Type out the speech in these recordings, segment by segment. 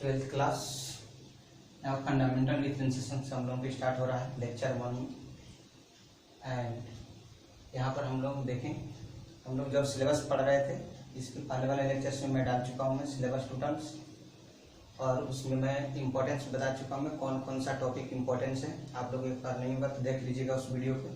Twelfth class fundamental differentiation से हम लोग भी स्टार्ट हो रहा है लेक्चर 1। एंड यहाँ पर हम लोग देखें, हम लोग जब सिलेबस पढ़ रहे थे इसके पहले वाले लेक्चर्स में मैं डाल चुका हूँ मैं सिलेबस टोटल्स, और उसमें मैं इम्पोर्टेंस बता चुका हूँ मैं कौन कौन सा टॉपिक इम्पोर्टेंस है। आप लोग एक बार नहीं होगा तो देख लीजिएगा उस वीडियो को।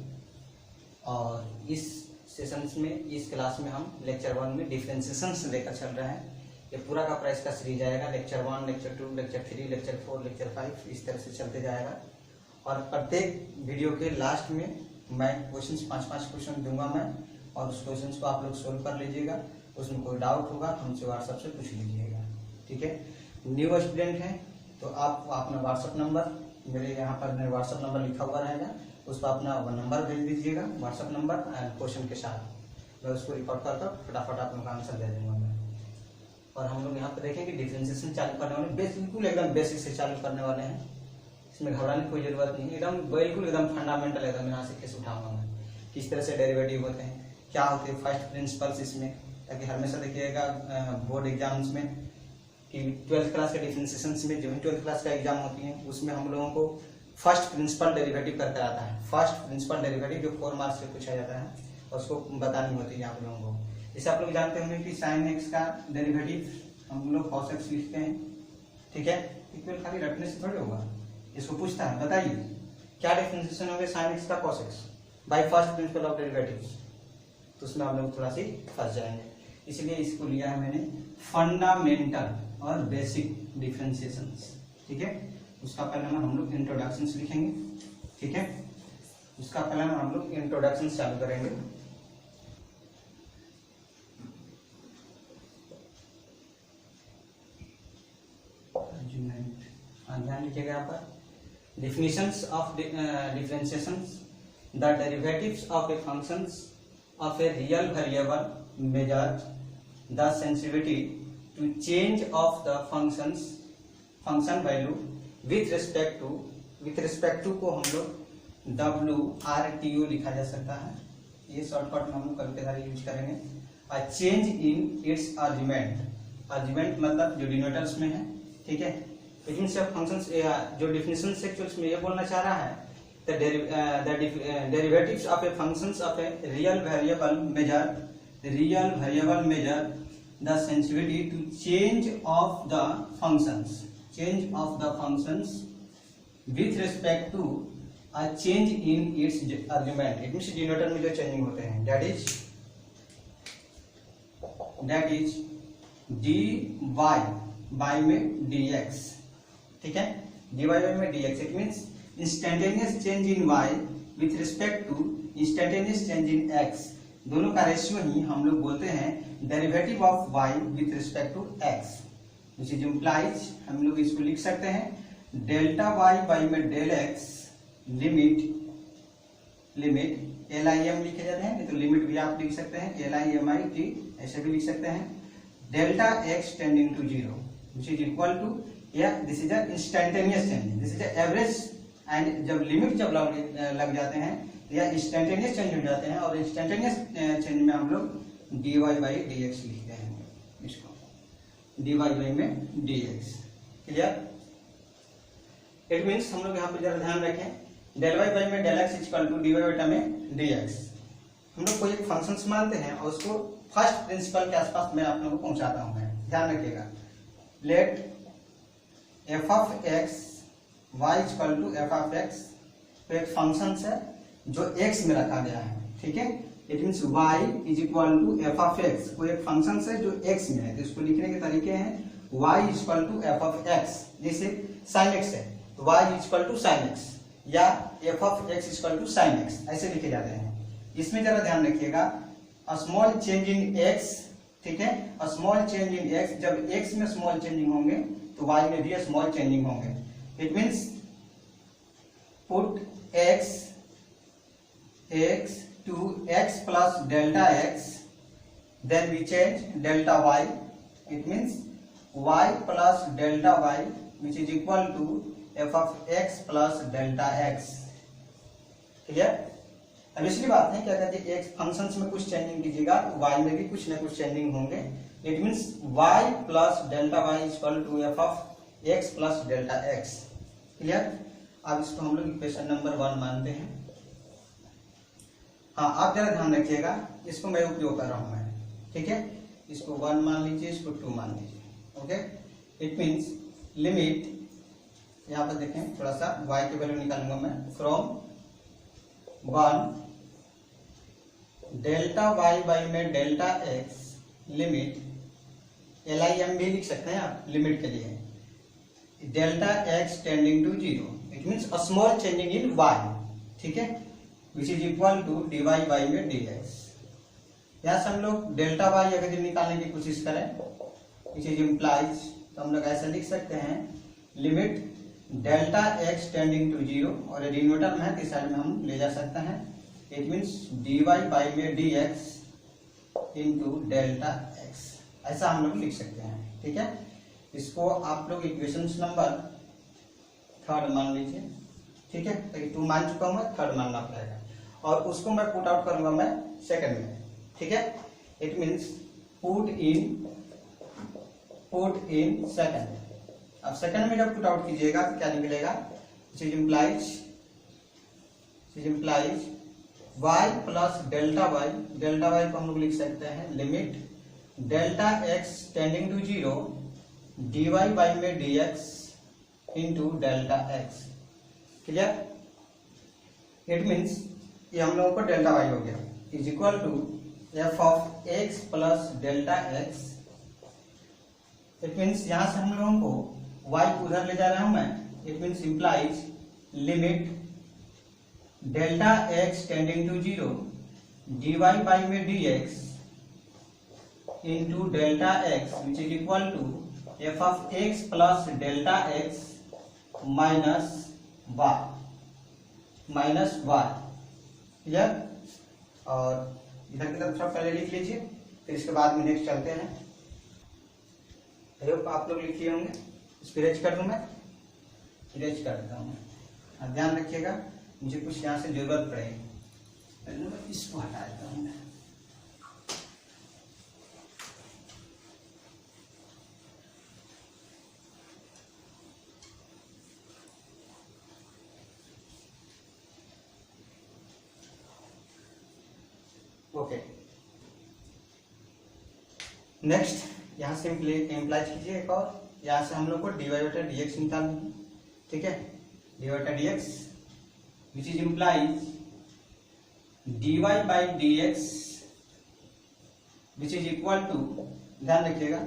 और इस सेशंस में, इस क्लास में हम लेक्चर 1 में डिफरेंशिएशन से लेकर चल रहे हैं। ये पूरा का पूरा इसका सीरीज आएगा, lecture 1, lecture 2, lecture 3, lecture 4, lecture 5, इस तरह से चलते जाएगा। और प्रत्येक वीडियो के लास्ट में मैं क्वेश्चंस 5-5 क्वेश्चन दूंगा मैं, और उस क्वेश्चंस को आप लोग सोल्व कर लीजिएगा। उसमें कोई डाउट होगा तो हमसे व्हाट्सएप से पूछ लीजिएगा, ठीक है। न्यू स्टूडेंट हैं तो आप अपना व्हाट्सएप नंबर, मेरे यहाँ पर मेरा व्हाट्सएप नंबर लिखा हुआ रहेगा, उस पर अपना नंबर भेज दीजिएगा, व्हाट्सएप नंबर एंड क्वेश्चन के साथ। मैं उसको रिकॉर्ड कर फटाफट आप लोग का आंसर दे दूंगा मैं। और हम लोग यहाँ पे देखेंगे डिफरेंशिएशन चालू करने वाले, बिल्कुल एकदम बेसिक से चालू करने वाले हैं। इसमें घबराने की कोई जरूरत नहीं, एकदम बिल्कुल एकदम फंडामेंटल एकदम यहाँ से केस उठाऊंगा मैं। किस तरह से डेरिवेटिव होते हैं, क्या होते हैं फर्स्ट प्रिंसिपल्स इसमें, ताकि हमेशा देखिएगा बोर्ड एग्जाम्स में कि 12th क्लास के डिफरेंशिएशन में जो 12th क्लास का एग्जाम होती है उसमें हम लोगों को फर्स्ट प्रिंसिपल डेरिवेटिव करके आता है। फर्स्ट प्रिंसिपल डेरिवेटिव जो 4 मार्क्स से पूछा जाता है और उसको बतानी होती है आप लोगों को। जैसे आप लोग जानते होंगे कि साइन एक्स का डेरिवेटिव हम लोग cos x लिखते हैं, ठीक है। इक्वल खाली रखने से थोड़ी होगा, इसको पूछता है बताइए क्या डिफरेंशिएशन होगा साइन एक्स का cos x bye first principle of derivatives, तो उसमें आप लोग थोड़ा सी फंस जाएंगे। इसलिए इसको लिया है मैंने फंडामेंटल और बेसिक डिफरेंशिएशन, ठीक है। उसका पहले हम लोग इंट्रोडक्शन लिखेंगे, ठीक है। उसका पहले हम लोग इंट्रोडक्शन चालू करेंगे। ध्यान लिखिएगा यहाँ पर definitions of differentiations, the derivatives of a functions of a real variable measure the sensitivity to change of the function value with respect to को हम लोग WRTO लिखा जा सकता है। ये शॉर्टकट में हम लोग कभी कभी यूज करेंगे। a change in its argument मतलब जो डिनोटर्स में है, ठीक है। लेकिन सब फंक्शंस जो डेफिनेशन से एक्चुअली में ये बोलना चाह रहा है the derivatives of a functions of a real variable measure the sensitivity to change of the functions with respect to a change in its argument. It means डिनोटर में जो चेंजिंग होते हैं दैट इज डी वाई में d x, ठीक है। dy में dx, it means instantaneous change in y with respect to instantaneous change in x, दोनों का रेशियो ही हम लोग बोलते हैं derivative of y with respect to x, which is implies हम लोग इसको लिख सकते हैं डेल्टा y में डेल x लिमिट LIM लिखे जाते हैं, नहीं तो लिमिट भी आप लिख सकते हैं LIMIT, ऐसे भी लिख सकते हैं delta x tending to 0 which is equal to this is instantaneous change, this is average. And जब लिमिट लग जाते हैं या इंस्टेंटेनियस चेंज हो जाते हैं, और इंस्टेंटेनियस चेंज में हम लोग dy बाई dx लिखते हैं, इसको dy बाई में dx, क्लियर। इट मींस हम लोग यहाँ पे जरा ध्यान रखें डेल y बाई में del x equal to dy बटा में dx। हम लोग कोई एक फंक्शन मानते हैं और उसको फर्स्ट प्रिंसिपल के आसपास मैं आप लोगों को पहुंचाता हूँ मैं, ध्यान रखिएगा। Let f of x y equal to f of x, तो एक फंक्शन है जो x में रखा गया है, ठीक है। It means y is equal to f of x, कोई एक फंक्शन है जो x में है, तो इसको लिखने के तरीके हैं y equal to f of x। जैसे sin x है तो y equal to sin x, या f of x equal to sin x, ऐसे लिखे जाते हैं। इसमें जरा ध्यान रखिएगा स्मॉल चेंज इन x, ठीक है। स्मॉल चेंज इन x, जब x में स्मॉल चेंजिंग होंगे तो y में भी स्मॉल चेंजिंग होंगे। It means put x to x plus delta x, then we change delta y, it means y plus delta y which is equal to f of x plus delta x, clear. अब इसलिए बात है क्या कहते हैं x functions में कुछ changing कीजिएगा तो y में भी कुछ ना कुछ चेंजिंग होंगे। It means y plus delta y equal to f of x plus delta x. Clear? अब इसको हम लोग इक्वेशन नंबर 1 मानते हैं। हाँ, आप जरा ध्यान रखिएगा, इसको मैं उपयोग कर रहा हूं मैं, ठीक है। इसको 1 मान लीजिए, इसको 2 मान लीजिए। ओके, इट मीन्स लिमिट, यहाँ पर देखें थोड़ा सा y की वैल्यू निकालूंगा मैं, फ्रॉम 1 डेल्टा वाई बाई में डेल्टा एक्स लिमिट LIM भी लिख सकते हैं आप लिमिट के लिए, delta x tending to 0, it means a small changing in y, ठीक है, which is equal to dy by में dx। यहाँ से हम लोग डेल्टा वाई अगर निकालने की कोशिश करें, विच इज इम्प्लाइज, तो हम लोग ऐसा लिख सकते हैं limit delta x tending to 0, और डिनोमिनेटर में है किस साइड में हम ले जा सकते हैं, इट मीन्स dy बाई में dx इंटू डेल्टा एक्स, ऐसा हम लोग लिख सकते हैं, ठीक है। इसको आप लोग इक्वेशन नंबर 3 मान लीजिए, ठीक है, ताकि 2 मान चुका हूं मैं, 3 मानना पड़ेगा, और उसको मैं पुट आउट करूंगा मैं सेकंड में, ठीक है। It means put in second. अब सेकंड में जब पुट आउट कीजिएगा तो क्या निकलेगा, it implies y plus delta y को हम लोग लिख सकते हैं limit delta x tending to 0 dy by में dx into delta x. Clear? It means ये हम लोगों को डेल्टा वाई हो गया, is equal to f of x plus delta x. It means यहां से हम लोगों को y उधर ले जा रहा हूं मैं, it means implies limit delta x tending to 0 dy by में dx into delta x which is equal to f of x plus delta x minus y. Clear? और इधर की तरफ थोड़ा पहले लिख लीजिए, फिर इसके बाद में नेक्स्ट चलते हैं। आप लोग लिखिए होंगे, इसको इरेज कर दूं मैं, इरेज कर देता हूँ। अब ध्यान रखिएगा, मुझे कुछ यहाँ से जरूरत पड़ेगी, पहले मैं इसको हटा देता हूँ। ओके, नेक्स्ट यहाँ से इम्प्लाइज कीजिए एक और, यहाँ से हम लोग को dy बटा dx निकालना है, ठीक है, dy बटा dx which is implies dy by dx which is equal to, ध्यान रखिएगा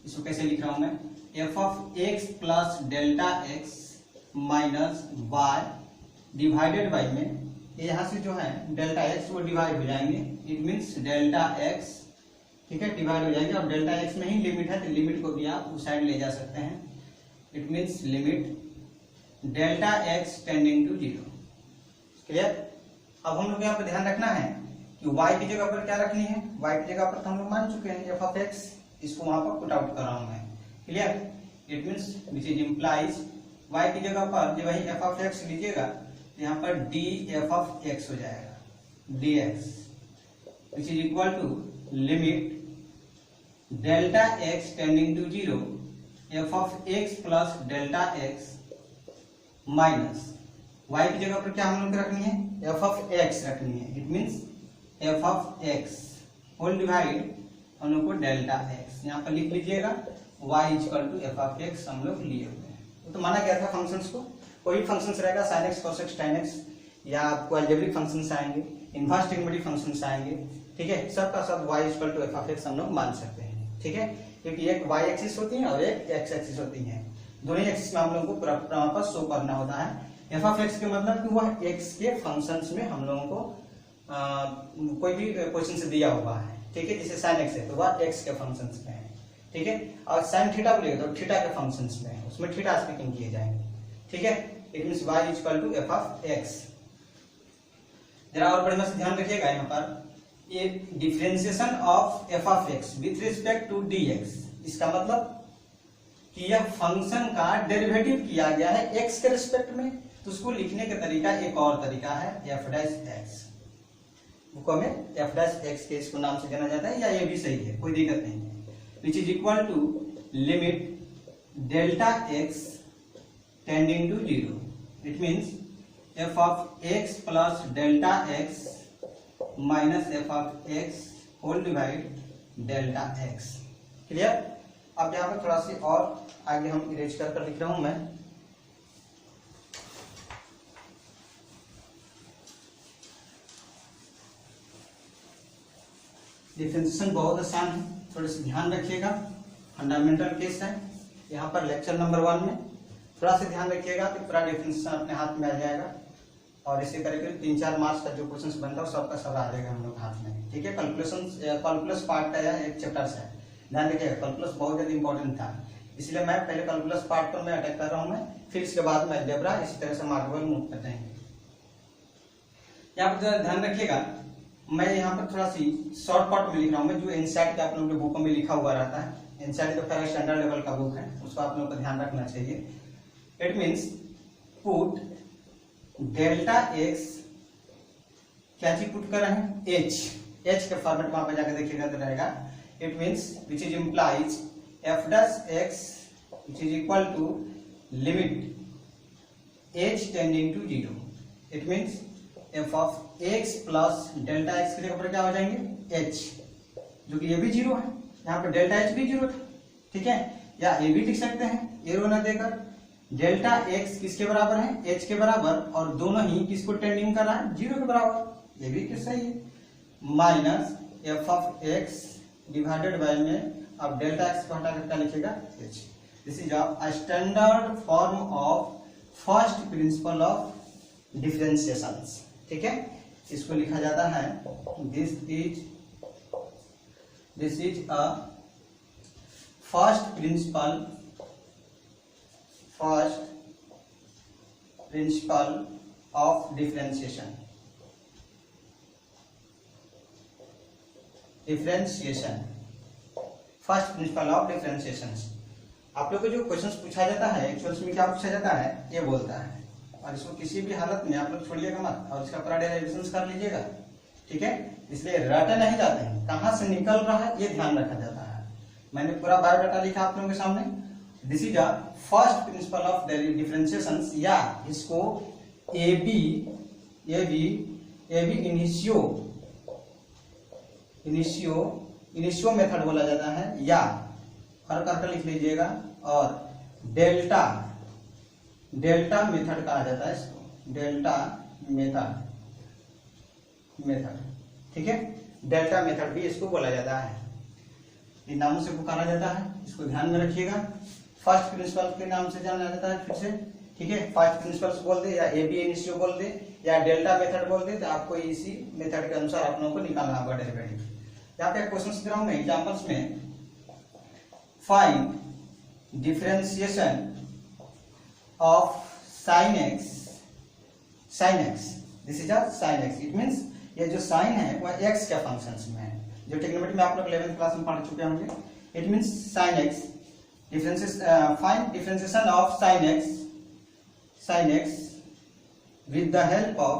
इसको कैसे लिख रहा हूं मैं, f of x plus delta x minus y divided by में, ये यहाँ से जो है डेल्टा एक्स वो डिवाइड हो जाएंगे, इट मीन्स डेल्टा एक्स, ठीक है, डिवाइड हो जाएंगे, और डेल्टा एक्स में ही लिमिट है तो लिमिट को भी आप उस साइड ले जा सकते हैं, it means limit delta x tending to 0। Clear? अब हम लोग यहाँ पर ध्यान रखना है कि y की जगह पर क्या रखनी है, y की जगह पर तो हम लोग मान चुके हैं एफ ऑफ एक्स, इसको वहां पर पुट आउट कर रहा हूं मैं। Clear? It means which is implies y की जगह पर जब वही एफ ऑफ एक्स लीजिएगा तो यहाँ पर डी एफ ऑफ एक्स हो जाएगा, dx which is equal to limit delta x tending to 0 f of x plus delta x minus y की जगह पर क्या हम लोग रखनी है, एफ ऑफ एक्स रखनी है, it means f of x whole divide हम लोग को डेल्टा एक्स, यहाँ पर लिख लीजिएगा y equal to f of x हम लोग लिए हुए हैं। वो तो माना गया था फंक्शंस को, कोई भी फंक्शंस रहेगा sin x cos x tan x, या आपको अलजेब्रिक फंक्शंस आएंगे, इनवर्स ट्रिग्नोमेट्रिक फंक्शंस आएंगे, ठीक है, सबका सब y equal to f of x हम लोग मान सकते हैं, ठीक है, क्योंकि एक y एक्सिस होती है और एक x एक्सिस होती है, दोनों एक्सिस में हम लोगों को प्रॉपर शो करना होता है। एफ ऑफ एक्स के मतलब कि वह x के फंक्शंस में हम लोगों को कोई भी क्वेश्चन दिया हुआ है, ठीक है, जैसे sin x है तो वह x के फंक्शंस में है, ठीक है, और sin थीटा बोलेगा तो थीटा के फंक्शंस में है, उसमें थीटा स्पीकिंग किए जाएंगे, ठीक है, it means y equal to f of x. जरा और बढ़िया से ध्यान रखिएगा, यहाँ पर ये differentiation of f of x with respect to dx, इसका मतलब कि यह फंक्शन का डेरिवेटिव किया गया है x के रिस्पेक्ट में, तो उसको लिखने का तरीका एक और तरीका है एफ डैश एक्स, बुकों में एफ डैश एक्स के इसको नाम से जाना जाता है, या ये भी सही है, कोई दिक्कत नहीं है, which is equal to limit delta x tending to zero, it means f of x plus delta x minus f of x whole divide delta x. Clear? अब यहाँ पर थोड़ा सी और आगे हम इरेज कर लिख रहा हूं मैं। डिफरेंशिएशन बहुत आसान है, थोड़ा सा ध्यान रखिएगा, फंडामेंटल केस है यहाँ पर लेक्चर नंबर 1 में। थोड़ा सा ध्यान रखिएगा तो पूरा डिफरेंशिएशन अपने हाथ में आ जाएगा और इसे करके 3-4 मार्क्स का जो क्वेश्चन बनता है सबका सब आ जाएगा हम लोग हाथ में। ठीक है? कैलकुलस पार्ट का यह एक चैप्टर है, ध्यान रखिएगा। कैलकुलस बहुत ज्यादा इंपॉर्टेंट था, इसलिए मैं पहले कैलकुलस पार्ट पर मैं अटैक कर रहा हूँ मैं, फिर इसके बाद में अलजेब्रा, इसी तरह से मार्केबल मूव करते हैं। यहाँ पर ध्यान रखिएगा, मैं यहाँ पर थोड़ा सी शॉर्ट पार्ट में लिख रहा हूँ मैं, जो एनसीईआरटी के आप लोगों के बुकों में लिखा हुआ रहता है। एनसीईआरटी तो खैर स्टैंडर्ड लेवल का बुक है, उसको आप लोगों को ध्यान रखना चाहिए। It means put delta x, क्या चीज पुट कर रहे हैं? एच के फॉर्मेट वहां पर जाकर देखिएगा तो रहेगा। It means which is implies f dash x which is equal to limit h tending to zero. It means f of x plus delta x के जगह पर क्या हो जाएंगे? एच, जो कि ये भी जीरो है, यहाँ पर डेल्टा एच भी जीरो था। ठीक है? या ये भी लिख सकते हैं एरो ना देकर, डेल्टा एक्स किसके बराबर है? एच के बराबर, और दोनों ही किसको टेंडिंग कर रहा है? जीरो के बराबर, ये भी किस सही है। Minus f of x divided by में, अब डेल्टा एक्स को हटाकर क्या लिखेगा? H. This is a standard form of first principle of differentiation. ठीक है? इसको लिखा जाता है this is a first principle of differentiation. First principle of differentiation. आप लोग को जो क्वेश्चंस पूछा जाता है एक्चुअल्स में क्या पूछा जाता है ये बोलता है, और इसको किसी भी हालत में आप लोग छोड़िएगा मत और इसका पूरा डेरिवेशन कर लीजिएगा। ठीक है? इसलिए रटे नहीं जाते हैं, कहां से निकल रहा है ये ध्यान रखा जाता है। मैंने पूरा बायोडाटा लिखा आप लोगों के सामने। This is a first principle of differentiation, या इसको एबी इनिशियो मेथड बोला जाता है, या हर करके लिख लीजिएगा, और डेल्टा मेथड कहा जाता है इसको, डेल्टा मेथड। ठीक है? डेल्टा मेथड भी इसको बोला जाता है, इन नामों से पुकारा जाता है, इसको ध्यान में रखिएगा। फर्स्ट प्रिंसिपल के नाम से जाना जाता है फिर से। ठीक है? फर्स्ट प्रिंसिपल बोल दे, या एबी इनिशियो बोल दे, या डेल्टा मेथड बोल दे, तो आपको इसी मेथड के अनुसार आप लोगों को निकालना होगा डेरिवेटिव। यहाँ पे क्वेश्चन दे रहा हूं मैं एग्जांपल्स में। Find differentiation of sin x, this is a sin x। It means ये जो साइन है वह x के फंक्शंस में है, जो ट्रिग्नोमेट्री में आप लोग 11th क्लास में पढ़ चुके होंगे। It means sin x, find differentiation of sin x with the help of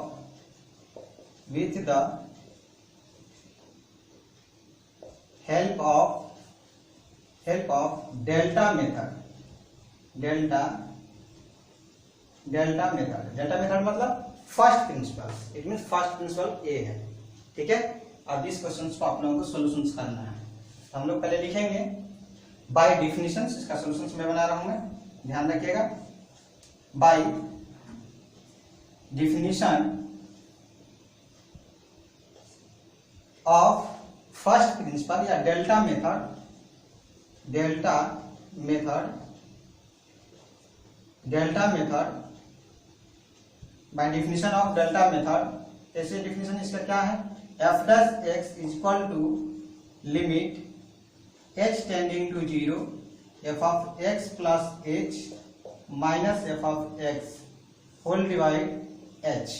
delta method मतलब first principle. It means first principle ए है। ठीक है? अब इस क्वेश्चन को आप लोगों को सॉल्यूशंस करना है, तो हम लोग पहले लिखेंगे बाय डेफिनेशन। इसका सॉल्यूशंस मैं बना रहा हूं, मैं ध्यान रखिएगा। By definition of first principle या delta method by definition of delta method. ऐसे डेफिनेशन इसका क्या है? F dash x is equal to limit h tending to zero f of x plus h minus f of x whole divide h.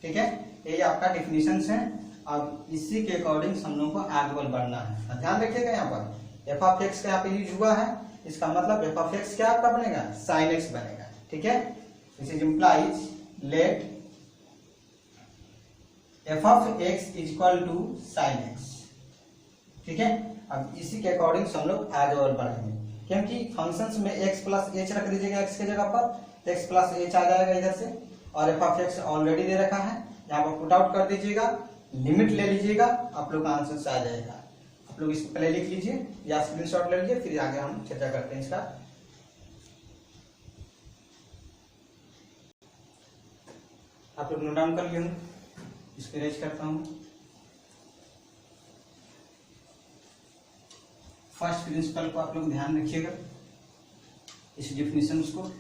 ठीक है? ये आपका definition है। अब इसी के अकॉर्डिंग हम लोगों को आगे बढ़ना है। ध्यान रखिएगा, यहाँ पर एफ ऑफ एक्स का यहाँ पे यूज हुआ है, इसका मतलब एफ ऑफ एक्स क्या आपका बनेगा? साइन एक्स बनेगा। ठीक है? This is implies let f of x is equal to sine x. ठीक है? अब इसी के अकॉर्डिंग हम लोग आगे और बढ़ेंगे। क्योंकि फंक्शंस में x प्लस एच रख दीजिएगा x की जगह पर, तो x प्लस एच आ जाएगा इधर से, और एफ ऑफ एक्स ऑलरेडी दे रखा है, यहाँ पर पुट आउट कर दीजिएगा, लिमिट ले लीजिएगा, आप लोग का आंसर से आ जाएगा। आप लोग इसको पहले लिख लीजिए या स्क्रीनशॉट ले लीजिए, फिर आगे हम चर्चा करते हैं इसका। आप लोग नोट डाउन कर लिए, इसको इरेज करता हूं। फर्स्ट प्रिंसिपल को आप लोग ध्यान रखिएगा, इस डिफिनेशन को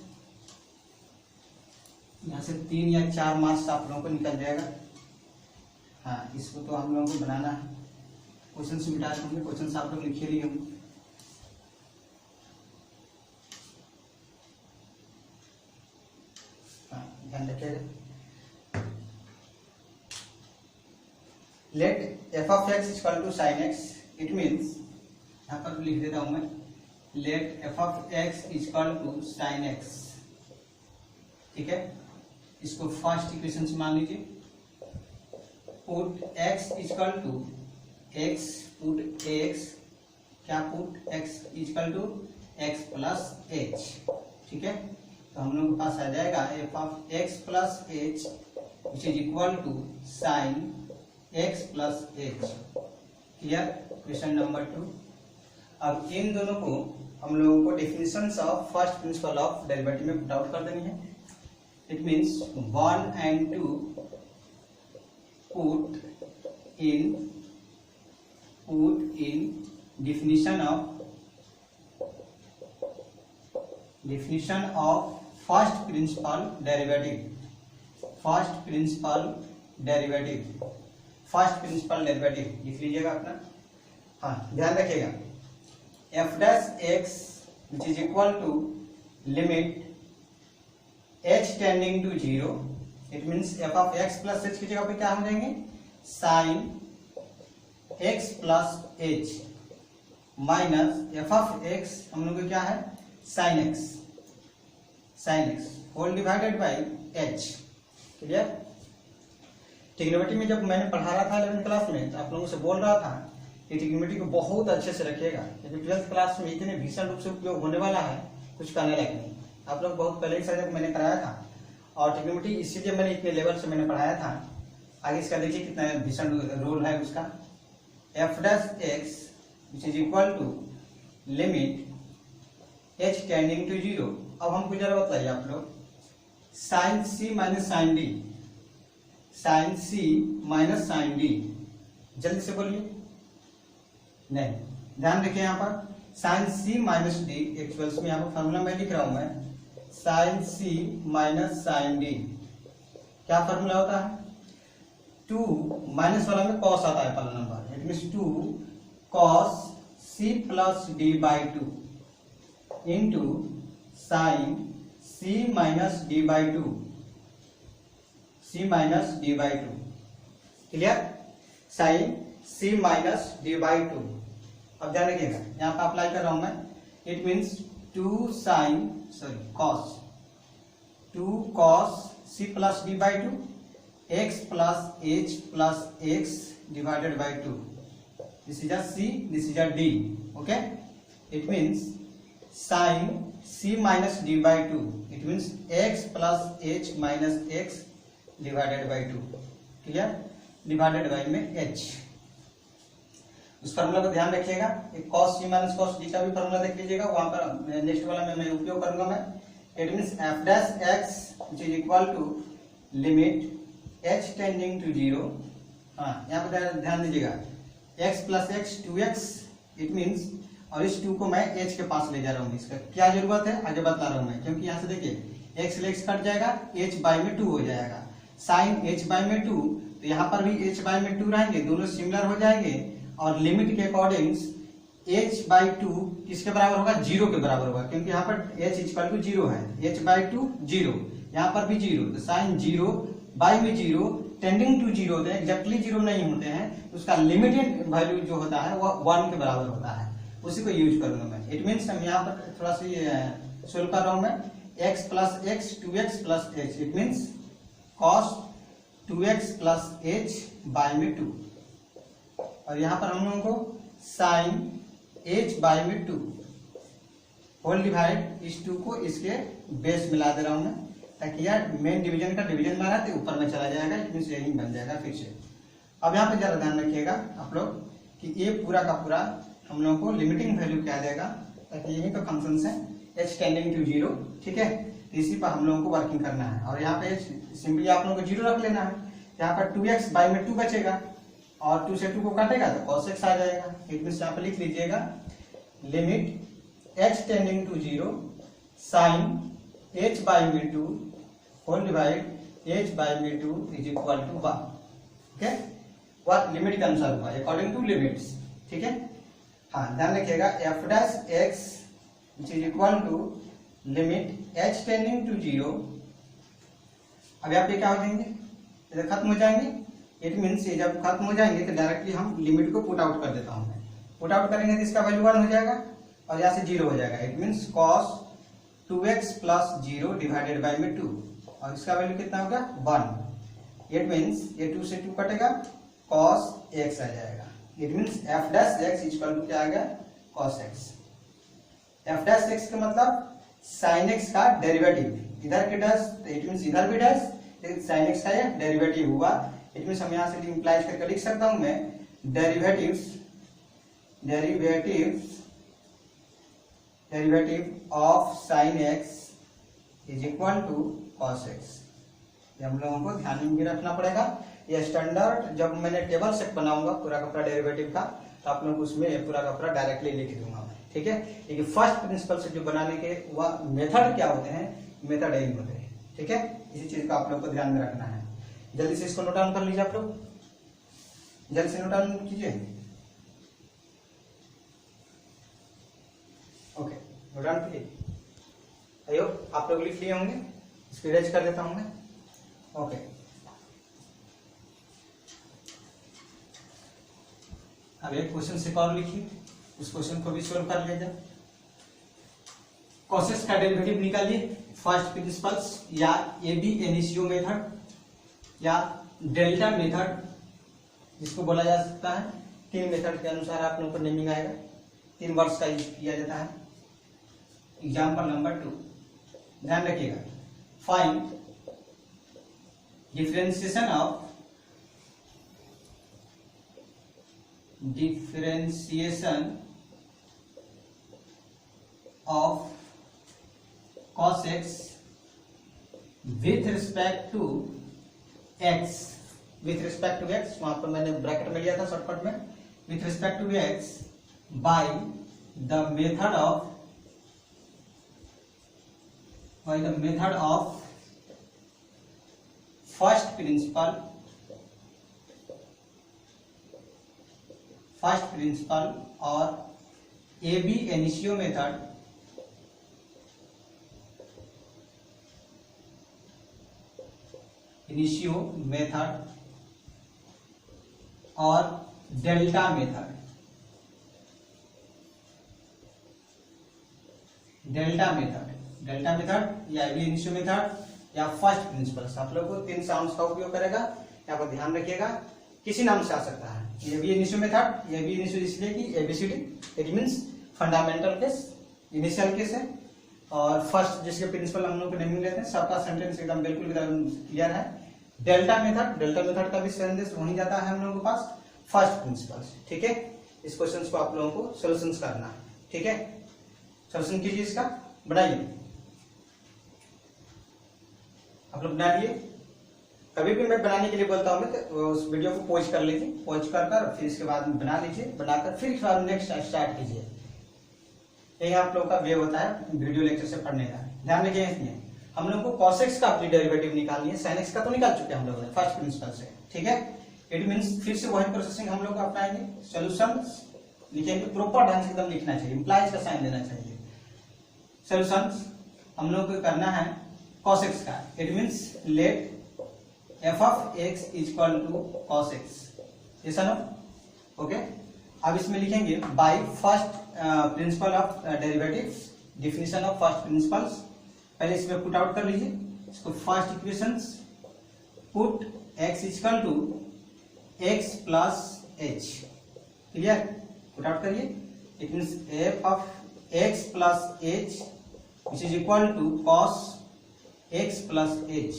यहाँ से 3 या 4 मार्क्स आप लोगों को निकल जाएगा। हाँ, इसको तो हम लोगों को बनाना है, क्वेश्चन मिटा देंगे, क्वेश्चन आप लोग लिखे लिए होंगे। हाँ, ध्यान रखिएगा। Let f of x equal to sine x, it means यहाँ पर लिख देता हूं मैं, let f of x equal to sine x. ठीक है, इसको फर्स्ट इक्वेशन से मान लीजिए। Put x equal to x, put x, क्या put x equal to x plus h। ठीक है, तो हम लोग के पास आ जाएगा f of x plus h which is equal to sine x plus h। Clear, question number 2। अब इन दोनों को हम लोगों को definitions of first principle of derivative में पुट आउट कर देनी है। It means 1 and 2 put in definition of first principal derivative, लिख लीजिएगा अपना। हाँ, ध्यान रखिएगा, f dash x which is equal to limit h tending to 0, it means f of x plus h की जगह पे क्या हो जाएंगे, sine x plus h minus f of x हम लोग को क्या है, sine x whole divided by h. Clear, trigonometry में जब मैंने पढ़ा रहा था 11th क्लास में, तो आप लोगों से बोल रहा था कि ट्रिग्नोमेट्री को बहुत अच्छे से रखिएगा, क्योंकि 12th क्लास में इतने भीषण रूप से उपयोग होने वाला है, कुछ कहने लायक नहीं। आप लोग बहुत पहले ही सब्जेक्ट मैंने कराया था, और ट्रिग्नोमेट्री इसीलिए मैंने इतने लेवल से मैंने पढ़ाया था। आगे इसका देखिए कितना भीषण रोल है उसका। F dash x which is equal to limit h tending to 0। अब हमको जरा बताइए आप लोग, sine c minus sine d, sine c minus sine d, जल्दी से बोलिए। नहीं, ध्यान रखिए यहाँ पर sine c minus d, actuals में यहाँ पर फॉर्मूला मैं लिख रहा हूं मैं, sine c minus sine d. क्या फॉर्मूला होता है, 2 माइनस वाला में कॉस आता है पहला number, it means 2 cos c plus d by 2 into sine c minus d by 2, c minus d by 2। Clear, sine c minus d by 2। अब ध्यान रखिएगा, यहाँ पे अप्लाई कर रहा हूं मैं, it means 2 cos c plus d by 2 x plus h plus x divided by 2, this is a c, this is a d। Okay, it means sign c minus d by 2, it means x plus h minus x divided by 2। Clear, divided by में h। उस formula को ध्यान रखिएगा, एक cos c minus cos d का भी formula देख लीजिएगा, वहां पर नेक्स्ट वाला में मैं उपयोग करूंगा मैं। It means f dash x which is equal to limit h tending to 0। हाँ, यहाँ पर ध्यान दीजिएगा, x plus x 2x, it means, और इस 2 को मैं h के पास ले जा रहा हूँ। इसका क्या जरूरत है आगे बता रहा हूँ मैं, क्योंकि यहाँ से देखिए x से x कट जाएगा, h बाई में 2 हो जाएगा, साइन h बाई में 2, तो यहाँ पर भी h बाई में 2 रहेंगे, दोनों सिमिलर हो जाएंगे, और लिमिट के अकॉर्डिंग h बाई 2 किसके बराबर होगा, 0 के बराबर होगा, क्योंकि यहाँ पर h इक्वल टू 0 है, h बाई 2 0, यहाँ पर भी 0, तो साइन 0 बाई में 0 टेंडिंग टू 0 होते हैं, एग्जैक्टली 0 नहीं होते हैं, तो उसका लिमिटेड वैल्यू जो होता है वो 1 के बराबर होता है, उसी को यूज करूंगा मैं। इट मीन्स हम यहाँ पर थोड़ा सा सोल्व कर रहा हूं मैं, x plus x 2x plus h, it means cos 2x plus h by में 2, और यहाँ पर हम लोगों को साइन h बाई में 2, होल डिवाइड इस 2 को इसके बेस मिला दे रहा हूं मैं, ताकि यार मेन डिवीजन का डिवीजन मारा तो ऊपर में चला जाएगा, इट मीन यही बन जाएगा फिर से। अब यहाँ पे जरा ध्यान रखिएगा आप लोग कि ये पूरा का पूरा हम लोगों को लिमिटिंग वैल्यू क्या देगा, ताकि यही तो फंक्शन है h टेंडिंग टू 0, ठीक है। इसी पर हम लोगों को वर्किंग करना है और यहाँ पे सिंपली आप लोगों को 0 रख लेना है। यहाँ पर 2x बाई में 2 बचेगा और 2 से 2 को काटेगा तो cos x आ जाएगा। इट मीन यहाँ पे लिख लीजिएगा limit h tending to 0 sine h by में 2 होल डिवाइड h बाई में 2 इज इक्वल टू 1, ओके। वह लिमिट के अनुसार हुआ अकॉर्डिंग टू लिमिट्स, ठीक है। हाँ ध्यान रखिएगा f dash x is equal to limit h tending to 0। अब यहाँ पे क्या हो जाएंगे, इधर खत्म हो जाएंगे। इट मीन्स ये जब खत्म हो जाएंगे तो डायरेक्टली हम लिमिट को पुट आउट कर देता हूँ मैं। पुट आउट करेंगे तो इसका वैल्यू 1 हो जाएगा और यहाँ से 0 हो जाएगा। It means cos 2x plus 0 divided by में 2 और इसका वैल्यू कितना होगा 1। इट मीन्स ये 2 से 2 कटेगा, cos x आ जाएगा। It means f dash x equal to क्या आ गया cos x। f dash x का मतलब sin x का डेरिवेटिव, इधर के डैश इट मीन्स इधर भी डैश, sin x का ये डेरिवेटिव हुआ। इट मीन्स हम यहाँ से इंप्लाइज करके लिख सकता हूं मैं derivative of sin x is equal to cos x। ये हम लोगों को ध्यान में भी रखना पड़ेगा। ये स्टैंडर्ड जब मैंने टेबल सेट बनाऊंगा पूरा का पूरा डेरिवेटिव का, तो आप लोग उसमें पूरा का पूरा डायरेक्टली लिख दूंगा मैं, ठीक है। लेकिन फर्स्ट प्रिंसिपल से जो बनाने के वह मेथड क्या होते हैं, मेथड यही होते हैं, ठीक है। इसी चीज का आप लोग को ध्यान में रखना है। जल्दी से इसको नोट डाउन कर लीजिए आप लोग, जल्दी से नोट डाउन कीजिए। ओके नोट डाउन कीजिए। अयो आप लोग लिख लिए होंगे, इसको इरेज कर देता हूं मैं। ओके अब एक क्वेश्चन से और लिखिए, उस क्वेश्चन को भी सोल्व कर लीजिए। cos x का डेरिवेटिव निकालिए फर्स्ट प्रिंसिपल्स या AB इनिशियो मेथड या डेल्टा मेथड जिसको बोला जा सकता है। 3 मेथड के अनुसार आप लोगों को नेमिंग आएगा, 3 वर्ड्स का यूज किया जाता है। एग्जाम्पल नंबर 2 ध्यान रखिएगा, find differentiation of cos x with respect to x, with respect to x वहां पर मैंने ब्रैकेट में लिया था शॉर्टकट में, with respect to x by the method of first principle और AB इनिशियो मेथड और डेल्टा मेथड या AB इनिशियो मेथड या फर्स्ट प्रिंसिपल्स, आप लोग को 3 साउंड्स का उपयोग करेगा। यहाँ पर ध्यान रखिएगा, किसी नाम से आ सकता है। AB initio method, AB initio इसलिए कि ABCD it means fundamental case, initial case है, और फर्स्ट जिसके प्रिंसिपल हम लोग को नेमिंग लेते हैं। सबका सेंटेंस एकदम बिल्कुल क्लियर है। डेल्टा मेथड का भी संदेश वहीं जाता है हम लोगों के पास फर्स्ट प्रिंसिपल्स, ठीक है। इस क्वेश्चन को आप लोगों को सोल्यूशन करना है, ठीक है। सोल्यूशन कीजिए, इसका बनाइए, आप लोग बना लिए। कभी भी मैं बनाने के लिए बोलता हूँ तो उस वीडियो को पॉज कर लीजिए, पॉज कर फिर इसके बाद बना लीजिए, बनाकर फिर नेक्स्ट स्टार्ट कीजिए। यही आप लोगों का वे होता है वीडियो लेक्चर से पढ़ने का। ध्यान रखिए, इसमें हम लोग को cos x का अपनी डेरिवेटिव निकालनी है, sin x का तो निकाल चुके हैं हम लोगों ने फर्स्ट प्रिंसिपल से, ठीक है। इट मींस फिर से वही प्रोसेसिंग हम लोग अपनाएंगे। सॉल्यूशंस लिखेंगे, प्रॉपर ढंग से एकदम लिखना चाहिए, इंप्लाइज का साइन देना चाहिए। सॉल्यूशंस हम लोग को करना है cos x का, it means let f of x equal to cos x, ऐसा ना, ओके। अब इसमें लिखेंगे by first principle of derivative, definition of first principles. पहले इसमें पुट आउट कर लीजिए इसको, first equations put x equal to x plus h, clear, put out करिए। It means f of x plus h which is equal to cos x plus h।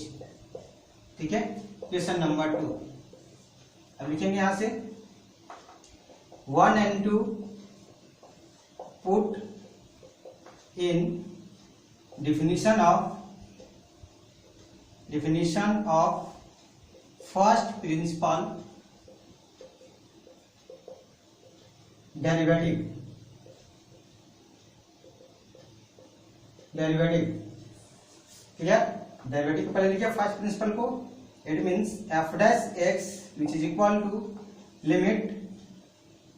ठीक है, question number 2। अब लिखेंगे यहां से 1 and 2 put in definition of first principle derivative clear. Derivative को पहले लिखिए फर्स्ट प्रिंसिपल को। It means f dash x which is equal to limit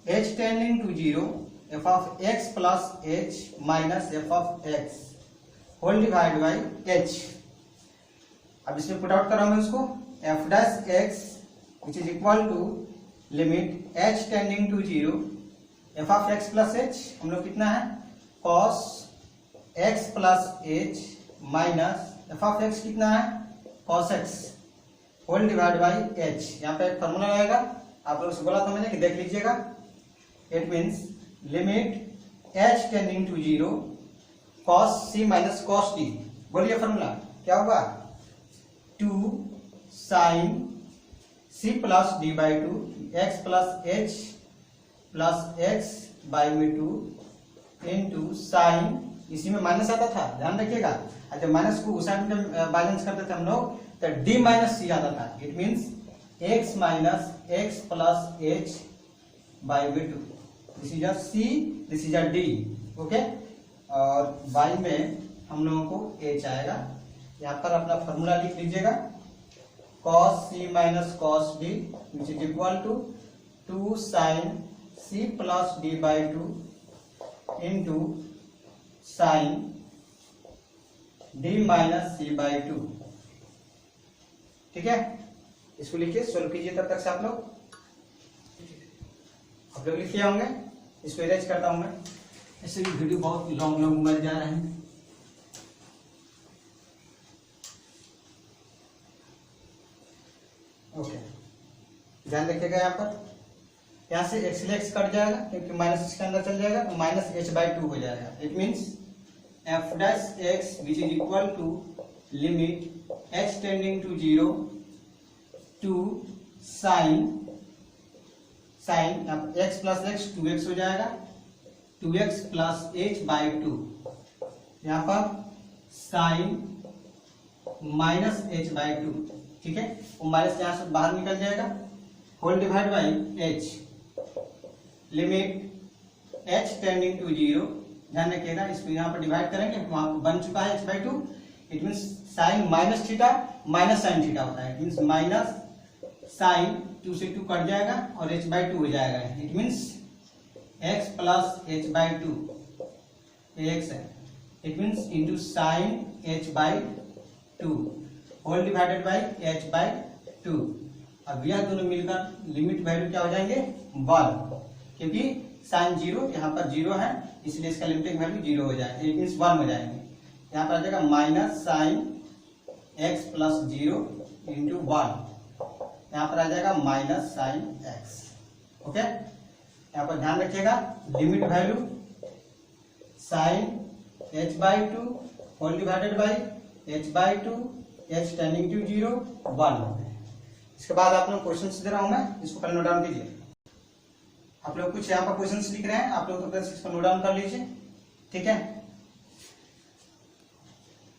h tending to 0 f of x plus h minus f of x whole divide by h। अब इसमें put out कर रहा हूं मैं उसको। f dash x which is equal to limit h tending to 0 f of x plus h हम लोग कितना है cos x plus h minus f of x कितना है cos x whole divide by h। यहाँ पे एक फॉर्मूला आएगा, आप लोग से बोला था मैंने कि देख लीजिएगा। It means limit h tending to 0 cos c minus cos d। बोलिए फॉर्मूला क्या होगा 2 sin c plus d by 2 x plus h plus x by में 2 इंटू साइन, इसी में माइनस आता था ध्यान रखिएगा। अच्छा माइनस को उस साइड में बैलेंस करते थे हम लोग तो d माइनस सी आता था। It means x minus x plus h by में 2। This is a c, this is a d। Okay, और y में हम लोगों को h आएगा। यहाँ पर अपना फॉर्मूला लिख लीजिएगा cos c minus cos d which is equal to 2 sin c plus d by 2 into sine d minus c by 2। ठीक है, इसको लिखिए, सोल्व कीजिए तब तक से आप लोग लिखिए होंगे। इसको इरेज करता हूं मैं, ऐसे भी वीडियो बहुत लॉन्ग बन जा रहे हैं। ओके, ध्यान रखिएगा यहाँ से x कट जाएगा क्योंकि माइनस इसके अंदर चल जाएगा तो माइनस h बाई 2 हो जाएगा। It means f dash x which is equal to limit h tending to 0 two sine x plus x 2x हो जाएगा 2x प्लस h बाई 2। यहाँ पर साइन माइनस h बाई 2। ठीक है, वो माइनस यहाँ से बाहर निकल जाएगा whole divide by h limit h tending to 0। ध्यान रखिएगा, इसको यहाँ पर डिवाइड करेंगे, वहां बन चुका है h by 2। It means sign minus theta minus sine theta होता है। इट मीन्स माइनस साइन 2 से 2 कट जाएगा और h बाई 2 हो जाएगा। It means x plus h by 2 x है। It means into sine h by 2 whole divided by h by 2। अब यह दोनों मिलकर लिमिट वैल्यू क्या हो जाएंगे 1, क्योंकि साइन 0 यहाँ पर 0 है इसलिए इसका लिमिटिंग वैल्यू 0 हो जाएगा। इट मीन्स 1 हो जाएंगे। यहाँ पर आ जाएगा minus sine x plus 0 into 1। यहाँ पर आ जाएगा माइनस साइन x। ओके, यहाँ पर ध्यान रखिएगा limit value sine h by 2 whole divided by h by 2 h tending to 0 1। इसके बाद आप लोग क्वेश्चन दे रहा हूं मैं, इसको पहले नोट डाउन कीजिए। आप लोग कुछ यहाँ पर क्वेश्चन लिख रहे हैं, आप लोग तो इसको नोट डाउन कर लीजिए। ठीक है,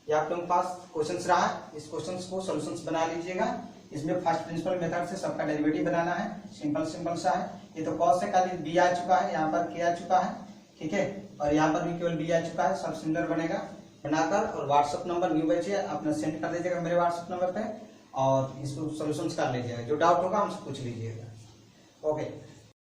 ये आप लोगों के पास क्वेश्चन रहा है, इस क्वेश्चन को सॉल्यूशंस बना लीजिएगा। इसमें फर्स्ट प्रिंसिपल मेथड से सबका डेरिवेटिव बनाना है, सिंपल सा है। ये तो कॉस से खाली b आ चुका है, यहाँ पर k आ चुका है। ठीक है, और यहाँ पर भी केवल b आ चुका है। सब सिमिलर बनेगा, बनाकर और व्हाट्सएप नंबर न्यू बैचिए अपना सेंड कर दीजिएगा मेरे व्हाट्सएप नंबर पे और इसको सॉल्यूशंस कर लीजिएगा। जो डाउट होगा हमसे पूछ लीजिएगा। ओके।